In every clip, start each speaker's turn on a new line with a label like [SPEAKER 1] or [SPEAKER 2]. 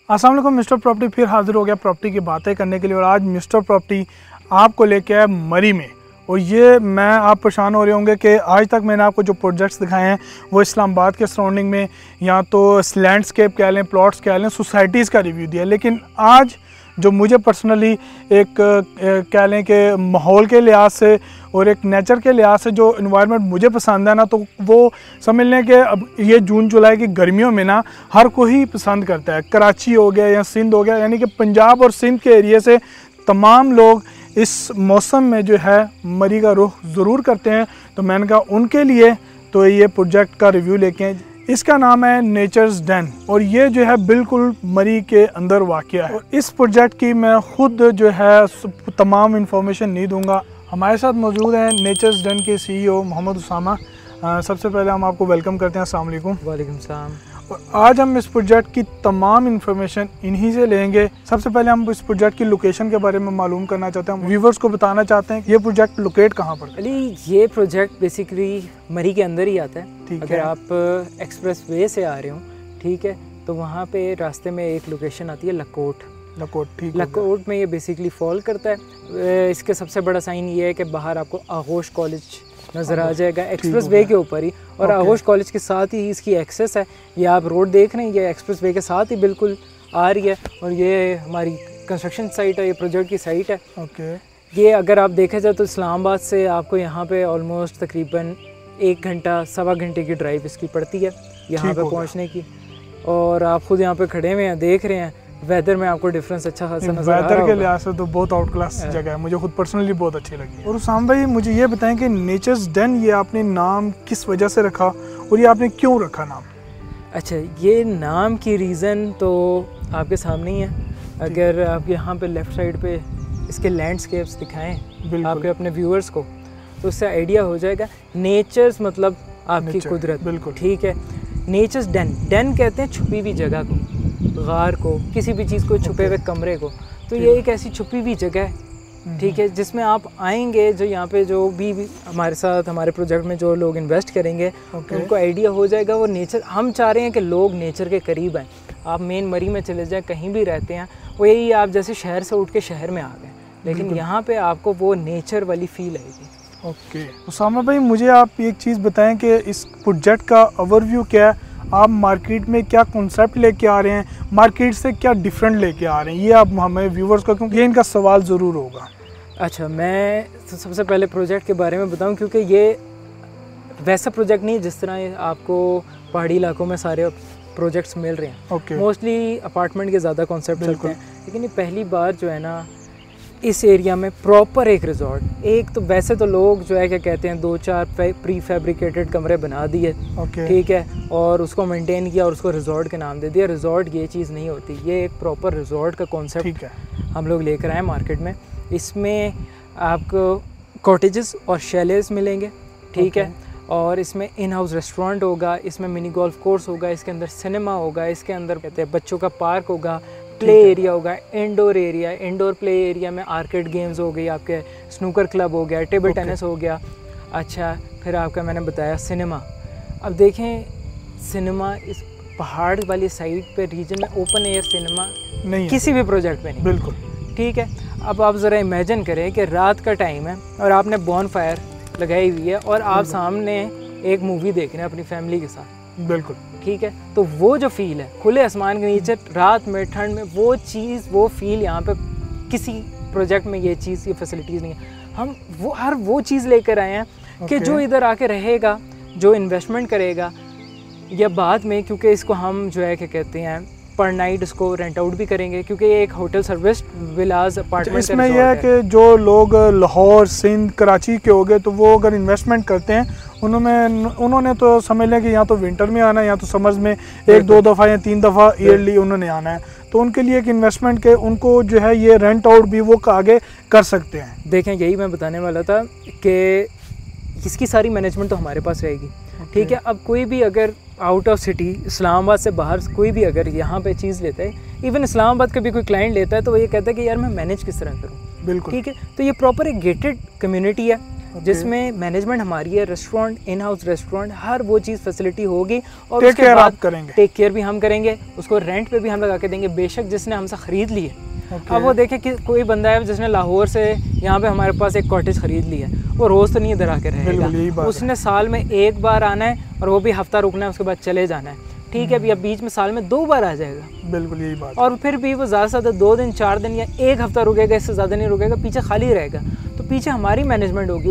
[SPEAKER 1] अस्सलाम वालेकुम। Mister property फिर हाजिर हो गया प्रॉपर्टी की बातें करने के लिए। और आज मिस्टर प्रॉपर्टी आपको लेके आया मरी में। और ये मैं आप परेशान हो रहे होंगे कि आज तक मैंने आपको जो प्रोजेक्ट्स दिखाए हैं वो इस्लामाबाद के सराउंडिंग में या तो लैंडस्केप कह लें, प्लॉट्स कह लें, सोसाइटीज़ का रिव्यू दिया। लेकिन आज जो मुझे पर्सनली एक कह लें कि माहौल के लिहाज से और एक नेचर के लिहाज से जो इन्वायरमेंट मुझे पसंद है ना, तो वो समझ लें कि अब ये जून जुलाई की गर्मियों में ना हर कोई पसंद करता है। कराची हो गया या सिंध हो गया, यानी कि पंजाब और सिंध के एरिए से तमाम लोग इस मौसम में जो है मरी का रुख ज़रूर करते हैं। तो मैंने कहा उनके लिए तो ये प्रोजेक्ट का रिव्यू लेके आए। इसका नाम है नेचर्स डन और ये जो है बिल्कुल मरी के अंदर वाक़या है। और इस प्रोजेक्ट की मैं ख़ुद जो है तमाम इंफॉर्मेशन नहीं दूंगा। हमारे साथ मौजूद हैं नेचर्स डन के CEO मोहम्मद उसामा। सबसे पहले हम आपको वेलकम करते हैं। अस्सलाम वालेकुम।
[SPEAKER 2] वालेकुम सलाम।
[SPEAKER 1] और आज हम इस प्रोजेक्ट की तमाम इंफॉर्मेशन इन्हीं से लेंगे। सबसे पहले हम इस प्रोजेक्ट की लोकेशन के बारे में मालूम करना चाहते हैं। व्यूवर्स को बताना चाहते हैं ये प्रोजेक्ट लोकेट कहाँ पर है।
[SPEAKER 2] अली ये प्रोजेक्ट बेसिकली मरी के अंदर ही आता है। अगर आप एक्सप्रेस वे से आ रहे हो, ठीक है, तो वहाँ पे रास्ते में एक लोकेशन आती है लकोट।
[SPEAKER 1] ठीक।
[SPEAKER 2] लकोट में ये बेसिकली फॉल करता है। इसके सबसे बड़ा साइन ये है कि बाहर आपको आगोश कॉलेज नज़र आ जाएगा एक्सप्रेस वे के ऊपर ही। और आगोश कॉलेज के साथ ही इसकी एक्सेस है। ये आप रोड देख रहे हैं, ये एक्सप्रेस वे के साथ ही बिल्कुल आ रही है। और ये हमारी कंस्ट्रक्शन साइट है, ये प्रोजेक्ट की साइट है। ये अगर आप देखा जाए तो इस्लामाबाद से आपको यहाँ पे ऑलमोस्ट तकरीबन 1 घंटा सवा घंटे की ड्राइव इसकी पड़ती है यहाँ पे पहुँचने की। और आप खुद यहाँ पे खड़े हुए हैं, देख रहे हैं वेदर में आपको डिफरेंस अच्छा खासा नजर आ रहा है।
[SPEAKER 1] वेदर के लिहाज से तो बहुत आउट क्लास जगह है, मुझे खुद पर्सनली बहुत अच्छी लगी। और उसामा भाई मुझे ये बताएं कि नेचर्स डन ये आपने नाम किस वजह से रखा और ये आपने क्यों रखा नाम? अच्छा,
[SPEAKER 2] ये नाम की रीज़न तो आपके सामने ही है। अगर आप यहाँ पे लेफ़्ट साइड पे इसके लैंडस्केप्स दिखाएं आपके अपने व्यूअर्स को, तो उससे आइडिया हो जाएगा। नेचर्स मतलब आपकी कुदरत, बिल्कुल ठीक है। नेचर्स डन, डन कहते हैं छुपी हुई जगह को, गार को, किसी भी चीज़ को, छुपे हुए कमरे को। तो ये एक ऐसी छुपी हुई जगह है, ठीक है, जिसमें आप आएंगे, जो यहाँ पे जो भी हमारे साथ हमारे प्रोजेक्ट में जो लोग इन्वेस्ट करेंगे उनको आइडिया हो जाएगा वो नेचर। हम चाह रहे हैं कि लोग नेचर के करीब आएँ। आप मेन मरी में चले जाएँ, कहीं भी रहते हैं, वो यही आप जैसे शहर से उठ के शहर में आ गए, लेकिन यहाँ पर आपको वो नेचर वाली फील आएगी।
[SPEAKER 1] ओके उसामा भाई, मुझे आप एक चीज़ बताएं कि इस प्रोजेक्ट का ओवरव्यू क्या है। आप मार्केट में क्या कॉन्सेप्ट लेके आ रहे हैं, मार्केट से क्या डिफरेंट लेके आ रहे हैं, ये आप हमें व्यूवर्स को, क्योंकि ये इनका सवाल ज़रूर होगा।
[SPEAKER 2] अच्छा, मैं तो सबसे पहले प्रोजेक्ट के बारे में बताऊं, क्योंकि ये वैसा प्रोजेक्ट नहीं जिस तरह आपको पहाड़ी इलाकों में सारे प्रोजेक्ट्स मिल रहे हैं। मोस्टली अपार्टमेंट के ज़्यादा कॉन्सेप्ट चलते हैं, लेकिन ये पहली बार जो है ना इस एरिया में प्रॉपर एक रिजॉर्ट। एक तो वैसे तो लोग जो है क्या कहते हैं 2-4 प्री फैब्रिकेटेड कमरे बना दिए, ठीक है, और उसको मेंटेन किया और उसको रिजॉर्ट के नाम दे दिया। रिजॉर्ट ये चीज़ नहीं होती, ये एक प्रॉपर रिजॉर्ट का कॉन्सेप्ट हम लोग लेकर आए मार्केट में। इसमें आपको कॉटेजेस और शैलेस मिलेंगे, ठीक है, और इसमें इन हाउस रेस्टोरेंट होगा, इसमें मिनी गोल्फ कोर्स होगा, इसके अंदर सिनेमा होगा, इसके अंदर कहते हैं बच्चों का पार्क होगा, प्ले एरिया होगा, indoor area, indoor play area में आर्केड गेम्स हो गई, आपके स्नूकर क्लब हो गया, टेबल टेनिस हो गया। अच्छा, फिर आपका मैंने बताया सिनेमा। अब देखें सिनेमा इस पहाड़ वाली साइड पे रीजन में ओपन एयर सिनेमा नहीं, किसी भी प्रोजेक्ट में नहीं, बिल्कुल ठीक है। अब आप ज़रा इमेजिन करें कि रात का टाइम है और आपने बॉनफायर लगाई हुई है और आप सामने एक मूवी देख रहे हैं अपनी फैमिली के साथ, बिल्कुल ठीक है। तो वो जो फील है खुले आसमान के नीचे रात में ठंड में, वो चीज़ वो फील यहाँ पे किसी प्रोजेक्ट में ये चीज़, ये फैसिलिटीज़ नहीं है। हम वो चीज़ लेकर आए हैं कि जो इधर आके रहेगा, जो इन्वेस्टमेंट करेगा, या बाद में, क्योंकि इसको हम जो है क्या कहते हैं पर नाइट इसको रेंट आउट भी करेंगे, क्योंकि ये एक होटल सर्विस विलाज अपार्टमेंट।
[SPEAKER 1] इसमें यह है कि जो लोग लाहौर, सिंध, कराची के हो गए, तो वो अगर इन्वेस्टमेंट करते हैं उन्होंने तो समझ लें कि या तो विंटर में आना है या तो समर्स में 1-2 दफ़ा या 3 दफ़ा ईयरली उन्होंने आना है। तो उनके लिए एक इन्वेस्टमेंट के उनको जो है ये रेंट आउट भी वो आगे कर सकते हैं।
[SPEAKER 2] देखें, यही मैं बताने वाला था कि इसकी सारी मैनेजमेंट तो हमारे पास रहेगी, ठीक है। अब कोई भी अगर आउट ऑफ सिटी, इस्लामाबाद से बाहर कोई भी अगर यहाँ पे चीज़ लेता है, इवन इस्लामाबाद का भी कोई क्लाइंट लेता है, तो वो ये कहता है कि यार मैं मैनेज किस तरह करूँ, बिल्कुल ठीक है। तो ये प्रॉपर एक गेटेड कम्युनिटी है, जिसमें मैनेजमेंट हमारी है, रेस्टोरेंट, इन हाउस रेस्टोरेंट, हर वो चीज़ फैसिलिटी होगी और
[SPEAKER 1] टेक केयर आप करेंगे,
[SPEAKER 2] टेक केयर भी हम करेंगे, उसको रेंट पे भी हम लगा के देंगे। बेशक जिसने हमसे ख़रीद ली है, अब वो देखे कि कोई बंदा है जिसने लाहौर से यहाँ पे हमारे पास एक कॉटेज ख़रीद ली है, वो रोज़ तो नहीं इधर आके रहेगा, उसने साल में एक बार आना है और वो भी हफ्ता रुकना है, उसके बाद चले जाना है, ठीक है। अब बीच में साल में 2 बार आ जाएगा,
[SPEAKER 1] बिल्कुल यही बात।
[SPEAKER 2] और फिर भी वो ज़्यादा से ज़्यादा 2 दिन 4 दिन या 1 हफ्ता रुकेगा, इससे ज़्यादा नहीं रुकेगा, पीछे खाली रहेगा। तो पीछे हमारी मैनेजमेंट होगी,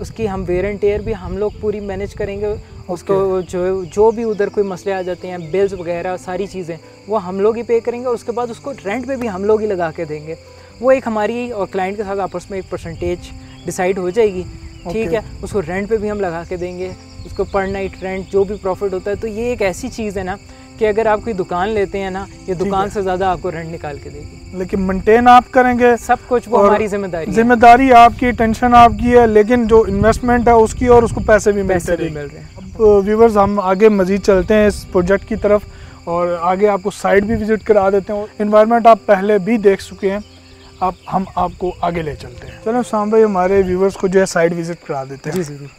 [SPEAKER 2] उसकी हम वेयर एंड टेयर भी हम लोग पूरी मैनेज करेंगे, उसको जो भी उधर कोई मसले आ जाते हैं, बिल्स वगैरह सारी चीज़ें वो हम लोग ही पे करेंगे। उसके बाद उसको रेंट पे भी हम लोग ही लगा के देंगे। वो एक हमारी और क्लाइंट के साथ आपस में एक परसेंटेज डिसाइड हो जाएगी, ठीक है। उसको रेंट पे भी हम लगा के देंगे, उसको पर नाइट रेंट जो भी प्रॉफिट होता है। तो ये एक ऐसी चीज़ है ना कि अगर आप कोई दुकान लेते हैं ना, ये दुकान से ज़्यादा आपको रेंट निकाल के देगी,
[SPEAKER 1] लेकिन मेंटेन आप करेंगे
[SPEAKER 2] सब कुछ, वो हमारी
[SPEAKER 1] जिम्मेदारी आपकी, टेंशन आपकी है, लेकिन जो इन्वेस्टमेंट है उसकी और उसको पैसे भी मिल रहे हैं। अब व्यूवर्स हम आगे मज़ीद चलते हैं इस प्रोजेक्ट की तरफ और आगे आपको साइट भी विज़िट करा देते हैं। इन्वायरमेंट आप पहले भी देख चुके हैं, अब हम आपको आगे ले चलते हैं। चलो शाम भाई हमारे व्यूवर्स को जो है साइट विज़िट करा देते हैं।
[SPEAKER 2] जी ज़रूर।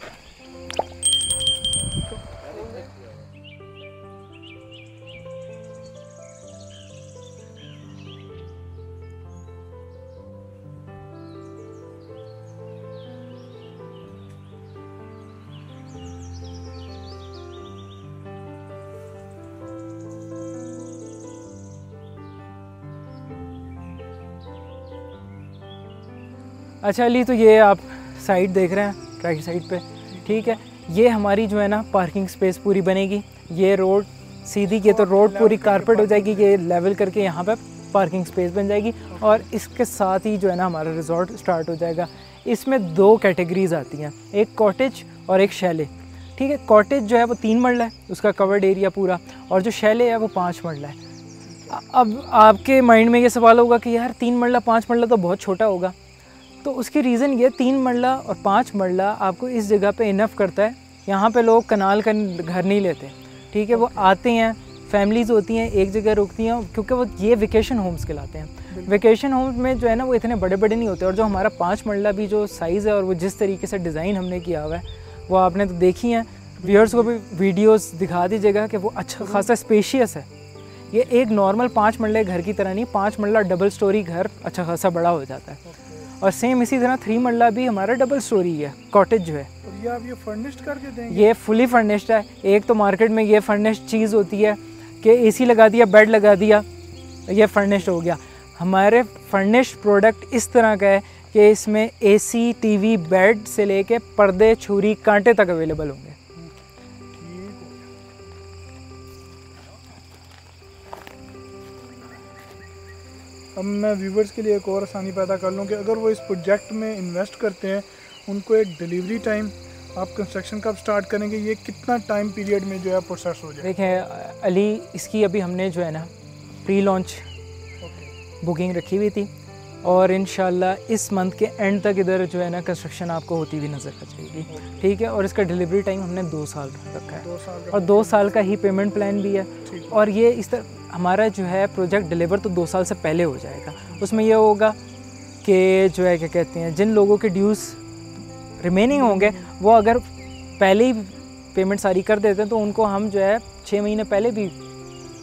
[SPEAKER 2] अच्छा अली, तो ये आप साइड देख रहे हैं राइट साइड पे, ठीक है। ये हमारी जो है ना पार्किंग स्पेस पूरी बनेगी। ये रोड सीधी की तो रोड पूरी कारपेट हो जाएगी, ये लेवल करके यहाँ पे पार्किंग स्पेस बन जाएगी। और इसके साथ ही जो है ना हमारा रिजॉर्ट स्टार्ट हो जाएगा। इसमें 2 कैटेगरीज आती हैं, एक कॉटेज और एक शैले, ठीक है। कॉटेज जो है वो 3 मरला है, उसका कवर्ड एरिया पूरा, और जो शैले है वो 5 मरला है। अब आपके माइंड में ये सवाल होगा कि यार 3 मरला 5 मरला तो बहुत छोटा होगा। तो उसकी रीज़न ये 3 मरला और 5 मरला आपको इस जगह पे इनफ करता है। यहाँ पे लोग कनाल का घर नहीं लेते, ठीक है। वो आते हैं, फैमिलीज़ होती हैं, एक जगह रुकती हैं, क्योंकि वो ये वेकेशन होम्स कहलाते हैं। वेकेशन होम्स में जो है ना वो इतने बड़े बड़े नहीं होते। और जो हमारा 5 मरला भी जो साइज़ है और वो जिस तरीके से डिज़ाइन हमने किया हुआ है वो आपने तो देखी हैं। व्यूअर्स को भी वीडियोस दिखा दीजिएगा कि वो अच्छा खासा स्पेशियस है। ये एक नॉर्मल 5 मरले घर की तरह नहीं, 5 मरला डबल स्टोरी घर अच्छा खासा बड़ा हो जाता है। और सेम इसी तरह 3 मरला भी हमारा डबल स्टोरी है कॉटेज जो है।
[SPEAKER 1] और ये आप ये फर्निश्ड करके देंगे?
[SPEAKER 2] ये फुली फर्निश्ड है। एक तो मार्केट में ये फर्निश्ड चीज़ होती है कि एसी लगा दिया, बेड लगा दिया, ये फर्निश्ड हो गया। हमारे फर्निश्ड प्रोडक्ट इस तरह का है कि इसमें एसी, टीवी, बेड से लेके पर्दे, छुरी, कांटे तक अवेलेबल होंगे।
[SPEAKER 1] अब मैं व्यूवर्स के लिए एक और आसानी पैदा कर लूँ कि अगर वो इस प्रोजेक्ट में इन्वेस्ट करते हैं, उनको एक डिलीवरी टाइम, आप कंस्ट्रक्शन कब स्टार्ट करेंगे, ये कितना टाइम पीरियड में जो है प्रोसेस हो जाए?
[SPEAKER 2] देखें अली, इसकी अभी हमने जो है ना प्री लॉन्च बुकिंग रखी हुई थी और इंशाल्लाह इस मंथ के एंड तक इधर जो है ना कंस्ट्रक्शन आपको होती हुई नज़र आ जाएगी, ठीक है। और इसका डिलीवरी टाइम हमने 2 साल रखा है,
[SPEAKER 1] 2 साल
[SPEAKER 2] और 2 साल का ही पेमेंट प्लान भी है। और ये इस तरह हमारा जो है प्रोजेक्ट डिलीवर तो 2 साल से पहले हो जाएगा। उसमें यह होगा कि जो है क्या कहते हैं, जिन लोगों के ड्यूज़ रिमेनिंग होंगे वो अगर पहले ही पेमेंट सारी कर देते हैं तो उनको हम जो है 6 महीने पहले भी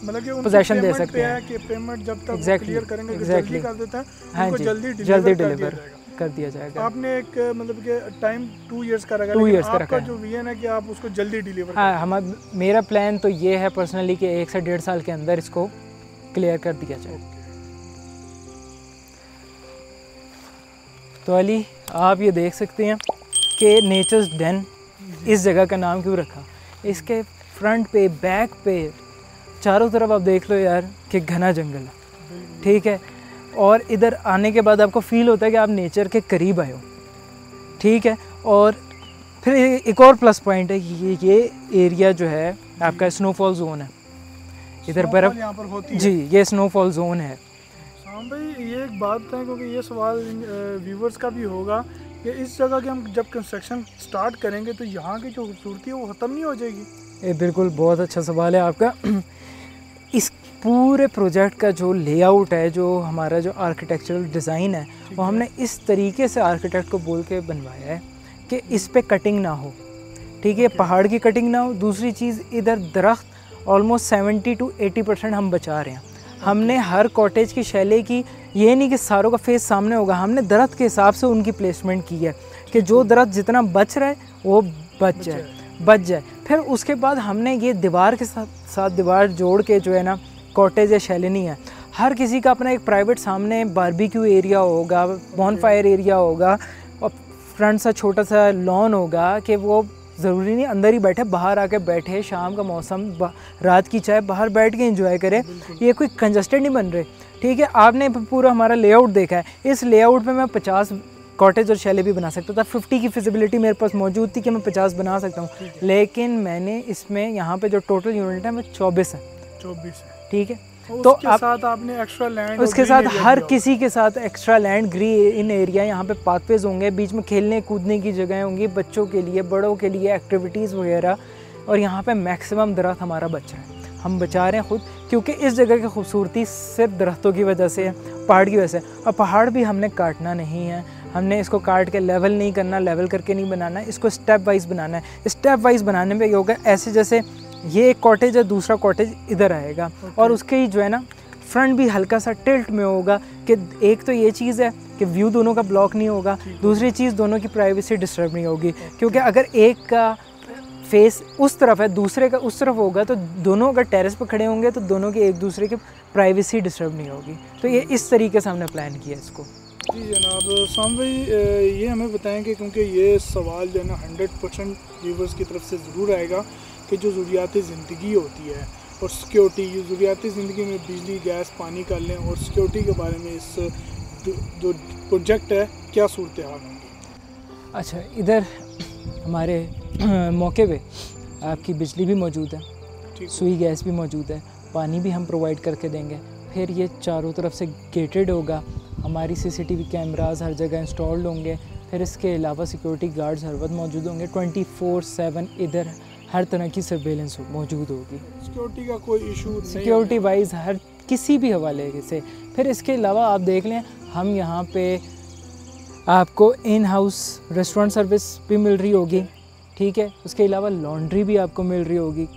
[SPEAKER 1] मतलब कि
[SPEAKER 2] पोजेशन दे सकते हैं
[SPEAKER 1] कि पेमेंट जब तक क्लियर करेंगे,
[SPEAKER 2] एग्जैक्टली
[SPEAKER 1] कर देते हैं,
[SPEAKER 2] हाँ जी, जल्दी डिलीवर कर दिया जाएगा।
[SPEAKER 1] आपने एक मतलब कि टाइम 2 इयर्स का रखा है,
[SPEAKER 2] 2 इयर्स का रखा
[SPEAKER 1] है। जो विजन है कि आप उसको जल्दी डिलीवर
[SPEAKER 2] हाँ, मेरा प्लान तो ये है पर्सनली कि 1 से 1.5 साल के अंदर इसको क्लियर कर दिया जाए। तो अली आप ये देख सकते हैं कि नेचर्स डेन इस जगह का नाम क्यों रखा। इसके फ्रंट पे, बैक पे, चारों तरफ आप देख लो यार कि घना जंगल है, ठीक है। और इधर आने के बाद आपको फील होता है कि आप नेचर के करीब आए हो, ठीक है। और फिर एक और प्लस पॉइंट है कि ये एरिया जो है आपका स्नोफॉल जोन है, इधर बर्फ़
[SPEAKER 1] यहाँ पर होती है
[SPEAKER 2] जी, ये स्नोफॉल जोन है।
[SPEAKER 1] हाँ भाई, ये एक बात है क्योंकि ये सवाल व्यूवर्स का भी होगा कि इस जगह के हम जब कंस्ट्रक्शन स्टार्ट करेंगे तो यहाँ की जो खूबसूरती है वो ख़त्म नहीं हो जाएगी?
[SPEAKER 2] ये बिल्कुल बहुत अच्छा सवाल है आपका। इस पूरे प्रोजेक्ट का जो लेआउट है, जो हमारा जो आर्किटेक्चरल डिज़ाइन है, वो हमने इस तरीके से आर्किटेक्ट को बोल के बनवाया है कि इस पे कटिंग ना हो, ठीक है, पहाड़ की कटिंग ना हो। दूसरी चीज़, इधर दरख्त ऑलमोस्ट 70 to 80% हम बचा रहे हैं। हमने हर कॉटेज की शैले की, ये नहीं कि सारों का फेस सामने होगा, हमने दरख्त के हिसाब से उनकी प्लेसमेंट की है कि जो दरख्त जितना बच रहा है वो बच जाए। फिर उसके बाद हमने ये दीवार के साथ दीवार जोड़ के जो है ना, कॉटेज या शैले नहीं है, हर किसी का अपना एक प्राइवेट सामने बारबेक्यू एरिया होगा, बॉनफायर एरिया होगा, और फ्रंट सा छोटा सा लॉन होगा कि वो ज़रूरी नहीं अंदर ही बैठे, बाहर आके बैठे, शाम का मौसम, रात की चाय बाहर बैठ के एंजॉय करे। ये कोई कंजस्टेड नहीं बन रहे, ठीक है। आपने पूरा हमारा लेआउट देखा है, इस लेआउट पे मैं 50 कॉटेज और शैले भी बना सकता था। 50 की फिजिबिलिटी मेरे पास मौजूद थी कि मैं 50 बना सकता हूँ, लेकिन मैंने इसमें यहाँ पे जो टोटल यूनिट है वो 24 है, ठीक है।
[SPEAKER 1] तो उसके साथ आपने एक्स्ट्रा लैंड,
[SPEAKER 2] उसके साथ हर किसी के साथ एक्स्ट्रा लैंड, ग्रीन एरिया, यहाँ पे पाथवेज होंगे, बीच में खेलने कूदने की जगह होंगी बच्चों के लिए, बड़ों के लिए एक्टिविटीज़ वगैरह। और यहाँ पे मैक्सिमम दरख्त हमारा बच रहा है, हम बचा रहे हैं खुद, क्योंकि इस जगह की खूबसूरती सिर्फ दरख्तों की वजह से है, पहाड़ की वजह से। और पहाड़ भी हमने काटना नहीं है, हमने इसको काट के लेवल नहीं करना, लेवल करके नहीं बनाना है, इसको स्टेप वाइज बनाना है। स्टेप वाइज बनाने में ये होगा, ऐसे जैसे ये एक कॉटेज है, दूसरा कॉटेज इधर आएगा, और उसके ही जो है ना फ्रंट भी हल्का सा टिल्ट में होगा कि एक तो ये चीज़ है कि व्यू दोनों का ब्लॉक नहीं होगा, दूसरी चीज़ दोनों की प्राइवेसी डिस्टर्ब नहीं होगी, क्योंकि अगर एक का फेस उस तरफ है, दूसरे का उस तरफ होगा, तो दोनों अगर टेरेस पर खड़े होंगे तो दोनों की एक दूसरे की प्राइवेसी डिस्टर्ब नहीं होगी। तो ये इस तरीके से हमने प्लान किया इसको।
[SPEAKER 1] जी जनाब साम भाई, ये हमें बताएंगे, क्योंकि ये सवाल जो है ना 100% व्यूवर्स की तरफ से ज़रूर आएगा कि जो ज़रूरियाती ज़िंदगी होती है और सिक्योरिटी, ये ज़रूरियाती ज़िंदगी में बिजली, गैस, पानी का लें, और सिक्योरिटी के बारे में इस जो प्रोजेक्ट है क्या सूरत हाल होंगी?
[SPEAKER 2] अच्छा, इधर हमारे मौके पे आपकी बिजली भी मौजूद है, सुई गैस भी मौजूद है, पानी भी हम प्रोवाइड करके देंगे। फिर ये चारों तरफ से गेटेड होगा, हमारी CCTV कैमरास हर जगह इंस्टॉल्ड होंगे। फिर इसके अलावा सिक्योरिटी गार्ड्स हर वक्त मौजूद होंगे, 24/7 इधर हर तरह की सर्वेलेंस मौजूद होगी।
[SPEAKER 1] सिक्योरिटी का कोई इशू नहीं,
[SPEAKER 2] सिक्योरिटी वाइज हर किसी भी हवाले से। फिर इसके अलावा आप देख लें, हम यहाँ पे आपको इन हाउस रेस्टोरेंट सर्विस भी मिल रही होगी, ठीक है। उसके अलावा लॉन्ड्री भी आपको मिल रही होगी,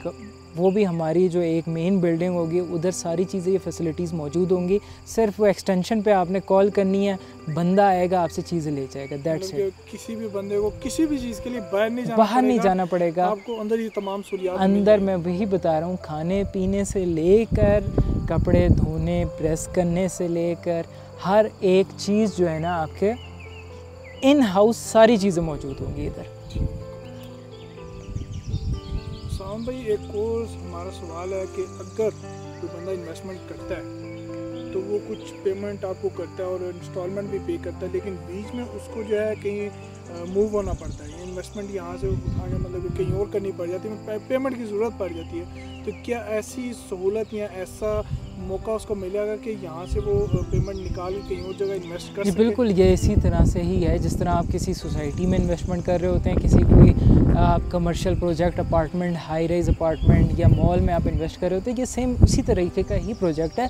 [SPEAKER 2] वो भी हमारी जो एक मेन बिल्डिंग होगी उधर सारी चीज़ें, ये फैसिलिटीज़ मौजूद होंगी। सिर्फ वो एक्सटेंशन पे आपने कॉल करनी है, बंदा आएगा आपसे चीज़ें ले जाएगा, दैट्स इट।
[SPEAKER 1] किसी भी बंदे को किसी भी चीज़ के लिए बाहर नहीं जाना पड़ेगा, आपको अंदर ये तमाम सहूलियात
[SPEAKER 2] अंदर। मैं वही बता रहा हूँ, खाने पीने से लेकर कपड़े धोने, प्रेस करने से लेकर हर एक चीज़ जो है ना, आपके इन हाउस सारी चीज़ें मौजूद होंगी इधर।
[SPEAKER 1] साम भाई, एक और हमारा सवाल है कि अगर कोई बंदा इन्वेस्टमेंट करता है तो वो कुछ पेमेंट आपको करता है और इंस्टॉलमेंट भी पे करता है, लेकिन बीच में उसको जो है कहीं मूव होना पड़ता है, इन्वेस्टमेंट यहाँ से उठा के मतलब कहीं और करनी पड़ जाती है, पेमेंट की ज़रूरत पड़ जाती है। तो क्या ऐसी सहूलत या ऐसा मौका उसको मिलेगा कि यहाँ से वो पेमेंट निकाल के कहीं और जगह इन्वेस्ट कर सके?
[SPEAKER 2] बिल्कुल, ये इसी तरह से ही है जिस तरह आप किसी सोसाइटी में इन्वेस्टमेंट कर रहे होते हैं, किसी कोई आप commercial project, apartment, high rise apartment या मॉल में आप इन्वेस्ट कर रहे होते हैं, ये सेम उसी तरीके का ही प्रोजेक्ट है।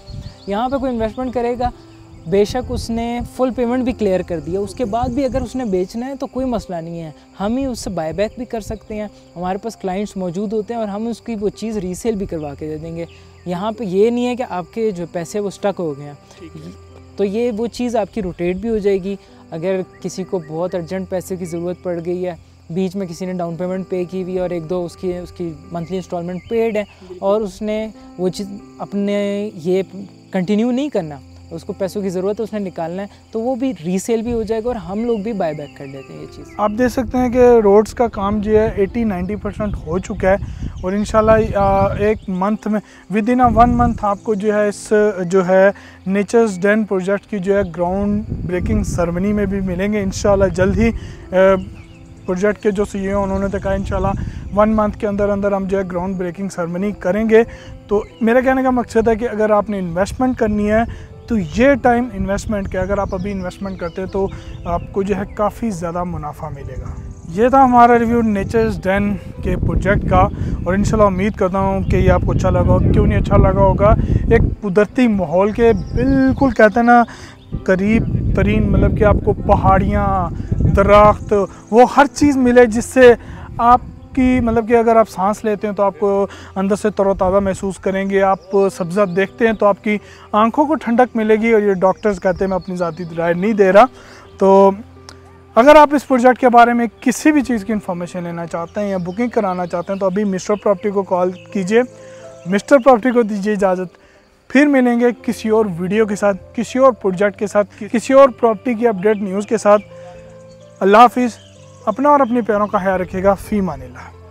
[SPEAKER 2] यहाँ पे कोई इन्वेस्टमेंट करेगा, बेशक उसने फुल पेमेंट भी क्लियर कर दिया, उसके बाद भी अगर उसने बेचना है तो कोई मसला नहीं है, हम ही उससे बायबैक भी कर सकते हैं। हमारे पास क्लाइंट्स मौजूद होते हैं और हम उसकी वो चीज़ रीसेल भी करवा के दे देंगे। यहाँ पे ये नहीं है कि आपके जो पैसे वो स्टक हो गए हैं, तो ये वो चीज़ आपकी रोटेट भी हो जाएगी। अगर किसी को बहुत अर्जेंट पैसे की ज़रूरत पड़ गई है, बीच में किसी ने डाउन पेमेंट पे की हुई और एक दो उसकी मंथली इंस्टॉलमेंट पेड है और उसने वो चीज़ अपने ये कंटिन्यू नहीं करना, उसको पैसों की ज़रूरत है, उसने निकालना है, तो वो भी रीसेल भी हो जाएगा और हम लोग भी बाय बैक कर लेते हैं ये चीज़।
[SPEAKER 1] आप देख सकते हैं कि रोड्स का काम जो है 80-90% हो चुका है और इंशाल्लाह एक मंथ में, विद इन 1 मंथ आपको जो है इस जो है नेचर्स डेन प्रोजेक्ट की जो है ग्राउंड ब्रेकिंग सेरेमनी में भी मिलेंगे इंशाल्लाह जल्द ही। प्रोजेक्ट के जो CEO उन्होंने तो कहा इंशाल्लाह 1 मंथ के अंदर अंदर हम जो है ग्राउंड ब्रेकिंग सेरेमनी करेंगे। तो मेरा कहने का मकसद है कि अगर आपने इन्वेस्टमेंट करनी है तो ये टाइम इन्वेस्टमेंट के, अगर आप अभी इन्वेस्टमेंट करते हैं तो आपको जो है काफ़ी ज़्यादा मुनाफा मिलेगा। ये था हमारा रिव्यू नेचर्स डेन के प्रोजेक्ट का और इंशाल्लाह उम्मीद करता हूँ कि ये आपको अच्छा लगा होगा। क्यों नहीं अच्छा लगा होगा, एक कुदरती माहौल के बिल्कुल कहते हैं ना करीब तरीन, मतलब कि आपको पहाड़ियाँ, दरख्त, वो हर चीज़ मिले जिससे आपकी मतलब कि अगर आप सांस लेते हैं तो आपको अंदर से तरोताज़ा महसूस करेंगे। आप सब्ज़ा देखते हैं तो आपकी आंखों को ठंडक मिलेगी। और ये डॉक्टर्स कहते हैं, मैं अपनी ज़ाती राय नहीं दे रहा। तो अगर आप इस प्रोजेक्ट के बारे में किसी भी चीज़ की इन्फॉर्मेशन लेना चाहते हैं या बुकिंग कराना चाहते हैं तो अभी मिस्टर प्रॉपर्टी को कॉल कीजिए। मिस्टर प्रॉपर्टी को दीजिए इजाज़त। फिर मिलेंगे किसी और वीडियो के साथ, किसी और प्रोजेक्ट के साथ, किसी और प्रॉपर्टी की अपडेट न्यूज़ के साथ। अल्लाह हाफिज़। अपना और अपने प्यारों का ख्याल रखिएगा। फ़ी मानिल्लाह।